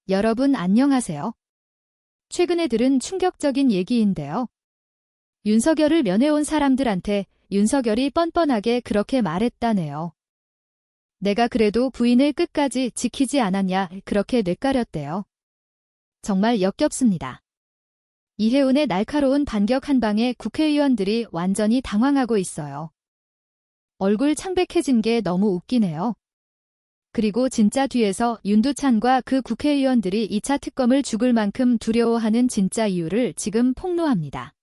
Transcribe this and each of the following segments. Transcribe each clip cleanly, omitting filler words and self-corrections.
여러분 안녕하세요. 최근에 들은 충격적인 얘기인데요. 윤석열을 면회온 사람들한테 윤석열이 뻔뻔하게 그렇게 말했다네요. 내가 그래도 부인을 끝까지 지키지 않았냐 그렇게 뇌까렸대요. 정말 역겹습니다. 이해훈의 날카로운 반격 한 방에 국회의원들이 완전히 당황하고 있어요. 얼굴 창백해진 게 너무 웃기네요. 그리고 진짜 뒤에서 윤두찬과 그 국회의원들이 2차 특검을 죽을 만큼 두려워하는 진짜 이유를 지금 폭로합니다.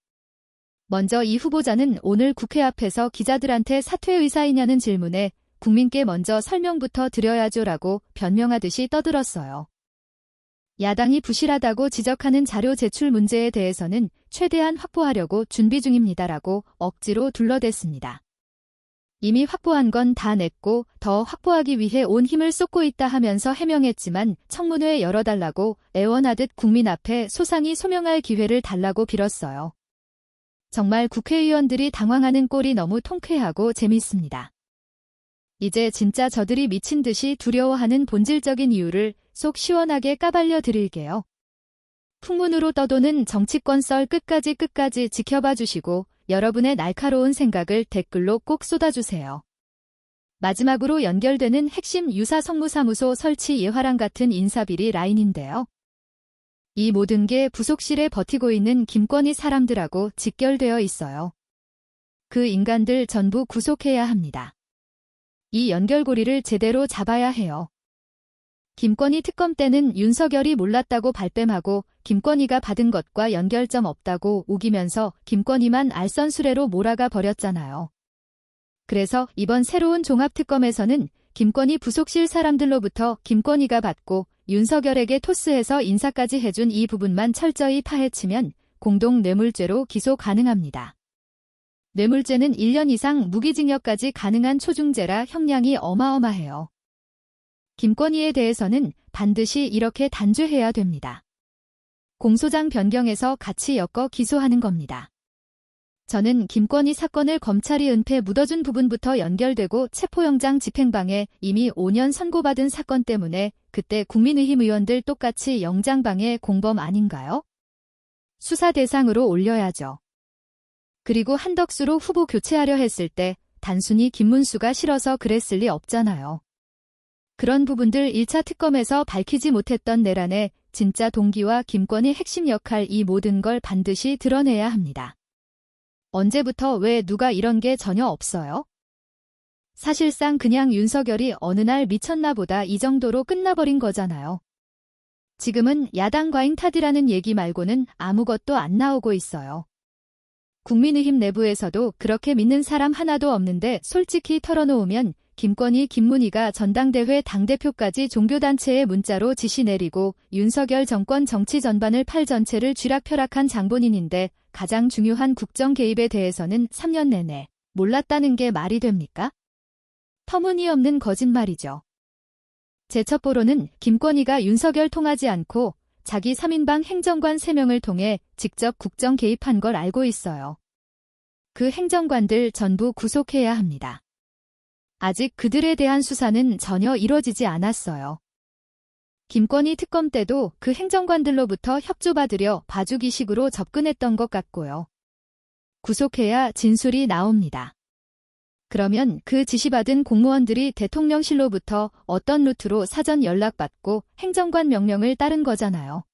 먼저 이 후보자는 오늘 국회 앞에서 기자들한테 사퇴 의사이냐는 질문에 국민께 먼저 설명부터 드려야죠라고 변명하듯이 떠들었어요. 야당이 부실하다고 지적하는 자료 제출 문제에 대해서는 최대한 확보하려고 준비 중입니다라고 억지로 둘러댔습니다. 이미 확보한 건 다 냈고 더 확보하기 위해 온 힘을 쏟고 있다 하면서 해명했지만 청문회 열어달라고 애원하듯 국민 앞에 소상히 소명할 기회를 달라고 빌었어요. 정말 국회의원들이 당황하는 꼴이 너무 통쾌하고 재밌습니다. 이제 진짜 저들이 미친 듯이 두려워하는 본질적인 이유를 속 시원하게 까발려 드릴게요. 풍문으로 떠도는 정치권 썰 끝까지 지켜봐 주시고 여러분의 날카로운 생각을 댓글로 꼭 쏟아주세요. 마지막으로 연결되는 핵심 유사성무사무소 설치 예화랑 같은 인사비리 라인인데요. 이 모든 게 부속실에 버티고 있는 김건희 사람들하고 직결되어 있어요. 그 인간들 전부 구속해야 합니다. 이 연결고리를 제대로 잡아야 해요. 김건희 특검 때는 윤석열이 몰랐다고 발뺌하고 김건희가 받은 것과 연결점 없다고 우기면서 김건희만 알선수레로 몰아가 버렸잖아요. 그래서 이번 새로운 종합특검에서는 김건희 부속실 사람들로부터 김건희가 받고 윤석열에게 토스해서 인사까지 해준 이 부분만 철저히 파헤치면 공동 뇌물죄로 기소 가능합니다. 뇌물죄는 1년 이상 무기징역까지 가능한 초중죄라 형량이 어마어마해요. 김건희에 대해서는 반드시 이렇게 단죄해야 됩니다. 공소장 변경해서 같이 엮어 기소하는 겁니다. 저는 김건희 사건을 검찰이 은폐 묻어준 부분부터 연결되고 체포영장 집행방해 이미 5년 선고받은 사건 때문에 그때 국민의힘 의원들 똑같이 영장방해 공범 아닌가요? 수사 대상으로 올려야죠. 그리고 한덕수로 후보 교체하려 했을 때 단순히 김문수가 싫어서 그랬을 리 없잖아요. 그런 부분들 1차 특검에서 밝히지 못했던 내란의 진짜 동기와 김건희 핵심 역할 이 모든 걸 반드시 드러내야 합니다. 언제부터 왜 누가 이런 게 전혀 없어요? 사실상 그냥 윤석열이 어느 날 미쳤나 보다 이 정도로 끝나버린 거잖아요. 지금은 야당 과잉 탓이라는 얘기 말고는 아무것도 안 나오고 있어요. 국민의힘 내부에서도 그렇게 믿는 사람 하나도 없는데 솔직히 털어놓으면 김건희, 김문희가 전당대회 당대표까지 종교단체에 문자로 지시 내리고 윤석열 정권 정치 전반을 팔 전체를 쥐락펴락한 장본인인데 가장 중요한 국정 개입에 대해서는 3년 내내 몰랐다는 게 말이 됩니까? 터무니없는 거짓말이죠. 제 첩보로는 김건희가 윤석열 통하지 않고 자기 3인방 행정관 3명을 통해 직접 국정 개입한 걸 알고 있어요. 그 행정관들 전부 구속해야 합니다. 아직 그들에 대한 수사는 전혀 이뤄지지 않았어요. 김건희 특검 때도 그 행정관들로부터 협조받으려 봐주기식으로 접근했던 것 같고요. 구속해야 진술이 나옵니다. 그러면 그 지시받은 공무원들이 대통령실로부터 어떤 루트로 사전 연락받고 행정관 명령을 따른 거잖아요.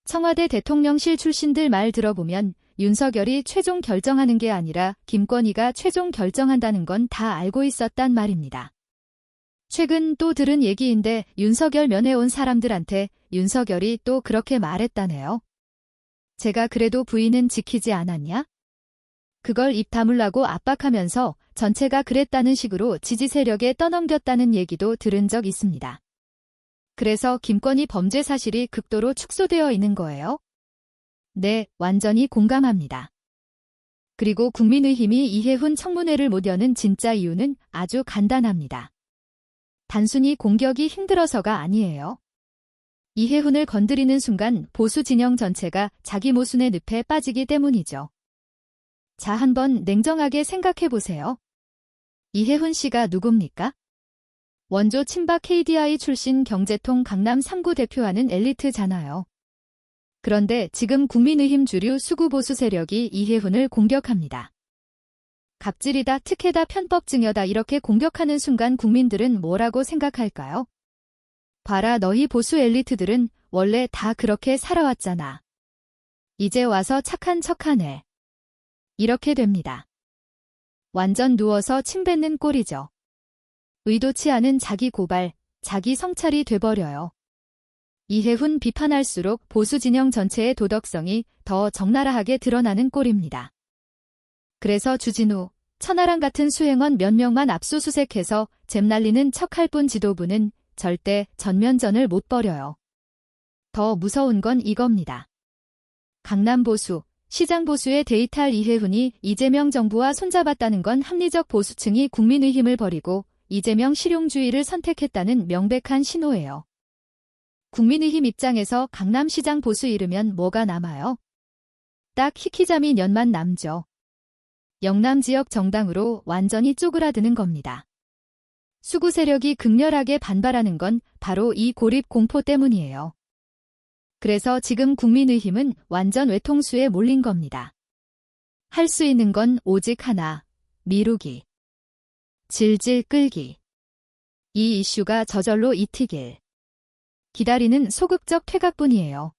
청와대 대통령실 출신들 말 들어보면 윤석열이 최종 결정하는 게 아니라 김건희가 최종 결정한다는 건 다 알고 있었단 말입니다. 최근 또 들은 얘기인데 윤석열 면회 온 사람들한테 윤석열이 또 그렇게 말했다네요. 제가 그래도 부인은 지키지 않았냐? 그걸 입 다물라고 압박하면서 전체가 그랬다는 식으로 지지 세력에 떠넘겼다는 얘기도 들은 적 있습니다. 그래서 김건희 범죄 사실이 극도로 축소되어 있는 거예요? 네, 완전히 공감합니다. 그리고 국민의힘이 이해훈 청문회를 못 여는 진짜 이유는 아주 간단합니다. 단순히 공격이 힘들어서가 아니에요. 이해훈을 건드리는 순간 보수 진영 전체가 자기 모순의 늪에 빠지기 때문이죠. 자, 한번 냉정하게 생각해 보세요. 이해훈 씨가 누굽니까? 원조 친박 KDI 출신 경제통 강남 3구 대표하는 엘리트잖아요. 그런데 지금 국민의힘 주류 수구보수 세력이 이해훈을 공격합니다. 갑질이다, 특혜다, 편법증여다 이렇게 공격하는 순간 국민들은 뭐라고 생각할까요? 봐라, 너희 보수 엘리트들은 원래 다 그렇게 살아왔잖아. 이제 와서 착한 척하네. 이렇게 됩니다. 완전 누워서 침 뱉는 꼴이죠. 의도치 않은 자기 고발, 자기 성찰이 돼버려요. 이해훈 비판할수록 보수 진영 전체의 도덕성이 더 적나라하게 드러나는 꼴입니다. 그래서 주진우, 천하람 같은 수행원 몇 명만 압수수색해서 잼 날리는 척할 뿐 지도부는 절대 전면전을 못 벌여요. 더 무서운 건 이겁니다. 강남 보수, 시장 보수의 데이탈 이해훈이 이재명 정부와 손잡았다는 건 합리적 보수층이 국민의힘을 버리고 이재명 실용주의를 선택했다는 명백한 신호예요. 국민의힘 입장에서 강남시장 보수 잃으면 뭐가 남아요? 딱 희키자미 년만 남죠. 영남 지역 정당으로 완전히 쪼그라드는 겁니다. 수구 세력이 극렬하게 반발하는 건 바로 이 고립 공포 때문이에요. 그래서 지금 국민의힘은 완전 외통수에 몰린 겁니다. 할 수 있는 건 오직 하나, 미루기. 질질 끌기. 이 이슈가 저절로 이튀길. 기다리는 소극적 퇴각뿐이에요.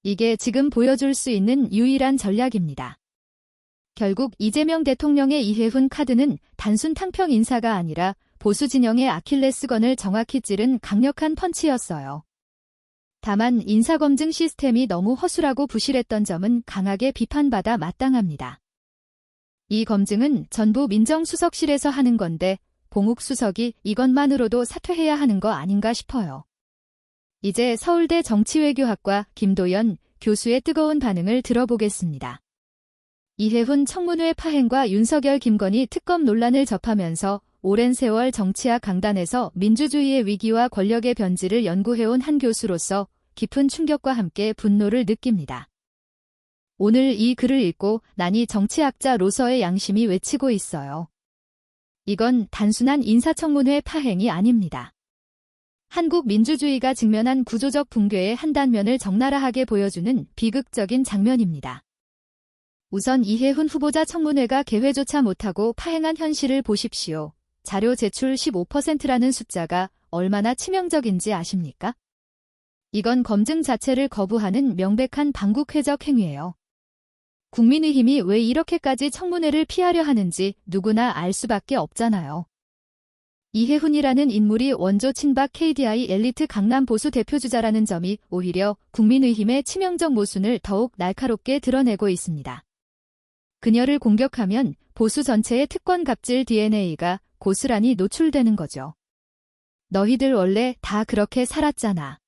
이게 지금 보여줄 수 있는 유일한 전략입니다. 결국 이재명 대통령의 이해훈 카드는 단순 탕평 인사가 아니라 보수 진영의 아킬레스건을 정확히 찌른 강력한 펀치였어요. 다만 인사검증 시스템이 너무 허술하고 부실했던 점은 강하게 비판받아 마땅합니다. 이 검증은 전부 민정수석실에서 하는 건데 봉욱 수석이 이것만으로도 사퇴해야 하는 거 아닌가 싶어요. 이제 서울대 정치외교학과 김도연 교수의 뜨거운 반응을 들어보겠습니다. 이해훈 청문회 파행과 윤석열 김건희 특검 논란을 접하면서 오랜 세월 정치학 강단에서 민주주의의 위기와 권력의 변질을 연구해온 한 교수로서 깊은 충격과 함께 분노를 느낍니다. 오늘 이 글을 읽고 나니 정치학자로서의 양심이 외치고 있어요. 이건 단순한 인사청문회 파행이 아닙니다. 한국 민주주의가 직면한 구조적 붕괴의 한 단면을 적나라하게 보여주는 비극적인 장면입니다. 우선 이해훈 후보자 청문회가 개회조차 못하고 파행한 현실을 보십시오. 자료 제출 15%라는 숫자가 얼마나 치명적인지 아십니까? 이건 검증 자체를 거부하는 명백한 반국회적 행위예요. 국민의힘이 왜 이렇게까지 청문회를 피하려 하는지 누구나 알 수밖에 없잖아요. 이해훈이라는 인물이 원조 친박 KDI 엘리트 강남 보수 대표주자라는 점이 오히려 국민의힘의 치명적 모순을 더욱 날카롭게 드러내고 있습니다. 그녀를 공격하면 보수 전체의 특권 갑질 DNA가 고스란히 노출되는 거죠. 너희들 원래 다 그렇게 살았잖아.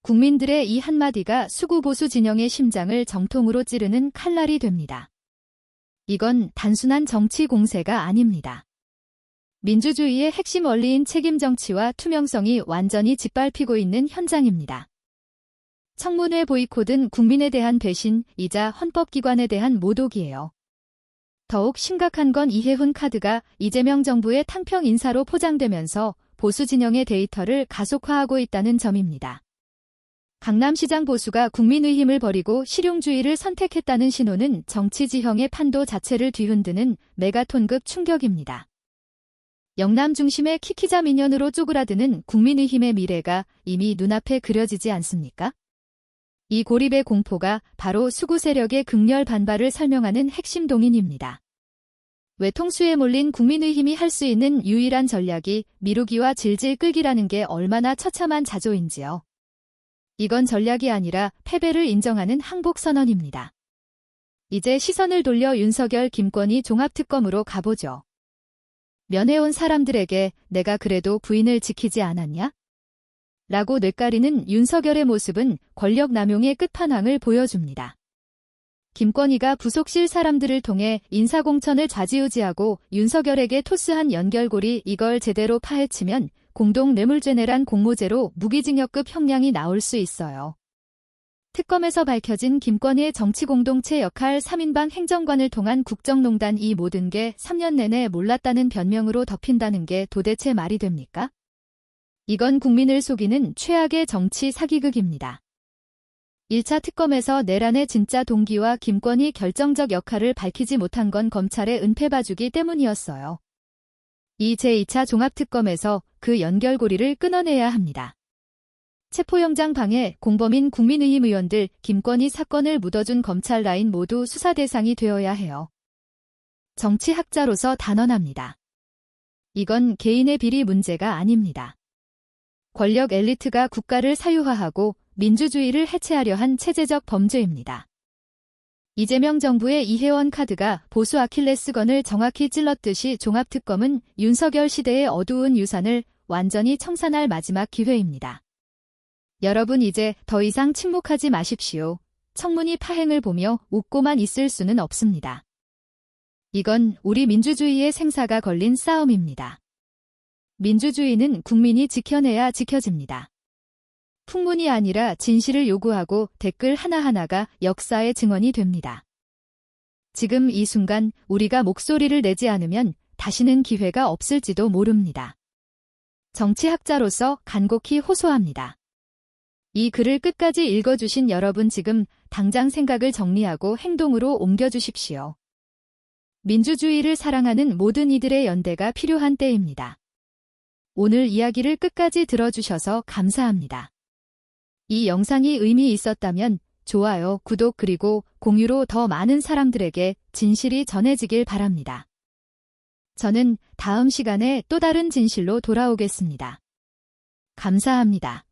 국민들의 이 한마디가 수구 보수 진영의 심장을 정통으로 찌르는 칼날이 됩니다. 이건 단순한 정치 공세가 아닙니다. 민주주의의 핵심 원리인 책임 정치와 투명성이 완전히 짓밟히고 있는 현장입니다. 청문회 보이콧은 국민에 대한 배신이자 헌법기관에 대한 모독이에요. 더욱 심각한 건 이해훈 카드가 이재명 정부의 탕평 인사로 포장되면서 보수 진영의 데이터를 가속화하고 있다는 점입니다. 강남시장 보수가 국민의힘을 버리고 실용주의를 선택했다는 신호는 정치 지형의 판도 자체를 뒤흔드는 메가톤급 충격입니다. 영남 중심의 키키자 민연으로 쪼그라드는 국민의힘의 미래가 이미 눈앞에 그려지지 않습니까? 이 고립의 공포가 바로 수구 세력의 극렬 반발을 설명하는 핵심 동인입니다. 외통수에 몰린 국민의힘이 할 수 있는 유일한 전략이 미루기와 질질 끌기라는 게 얼마나 처참한 자조인지요. 이건 전략이 아니라 패배를 인정하는 항복선언입니다. 이제 시선을 돌려 윤석열 김건희 종합특검으로 가보죠. 면회온 사람들에게 내가 그래도 부인을 지키지 않았냐? 라고 뇌까리는 윤석열의 모습은 권력 남용의 끝판왕을 보여줍니다. 김건희가 부속실 사람들을 통해 인사공천을 좌지우지하고 윤석열에게 토스한 연결고리 이걸 제대로 파헤치면 공동 뇌물죄내란 공모죄로 무기징역급 형량이 나올 수 있어요. 특검에서 밝혀진 김건희의 정치공동체 역할 3인방 행정관을 통한 국정농단 이 모든 게 3년 내내 몰랐다는 변명으로 덮인다는 게 도대체 말이 됩니까? 이건 국민을 속이는 최악의 정치 사기극입니다. 1차 특검에서 내란의 진짜 동기와 김건희 결정적 역할을 밝히지 못한 건 검찰의 은폐 봐주기 때문이었어요. 이 제2차 종합특검에서 그 연결고리를 끊어내야 합니다. 체포영장 방해, 공범인 국민의힘 의원들, 김건희 사건을 묻어준 검찰 라인 모두 수사 대상이 되어야 해요. 정치학자로서 단언합니다. 이건 개인의 비리 문제가 아닙니다. 권력 엘리트가 국가를 사유화하고 민주주의를 해체하려 한 체제적 범죄입니다. 이재명 정부의 이혜원 카드가 보수 아킬레스건을 정확히 찔렀듯이 종합특검은 윤석열 시대의 어두운 유산을 완전히 청산할 마지막 기회입니다. 여러분 이제 더 이상 침묵하지 마십시오. 청문회 파행을 보며 웃고만 있을 수는 없습니다. 이건 우리 민주주의의 생사가 걸린 싸움입니다. 민주주의는 국민이 지켜내야 지켜집니다. 풍문이 아니라 진실을 요구하고 댓글 하나하나가 역사의 증언이 됩니다. 지금 이 순간 우리가 목소리를 내지 않으면 다시는 기회가 없을지도 모릅니다. 정치학자로서 간곡히 호소합니다. 이 글을 끝까지 읽어주신 여러분 지금 당장 생각을 정리하고 행동으로 옮겨주십시오. 민주주의를 사랑하는 모든 이들의 연대가 필요한 때입니다. 오늘 이야기를 끝까지 들어주셔서 감사합니다. 이 영상이 의미 있었다면 좋아요, 구독 그리고 공유로 더 많은 사람들에게 진실이 전해지길 바랍니다. 저는 다음 시간에 또 다른 진실로 돌아오겠습니다. 감사합니다.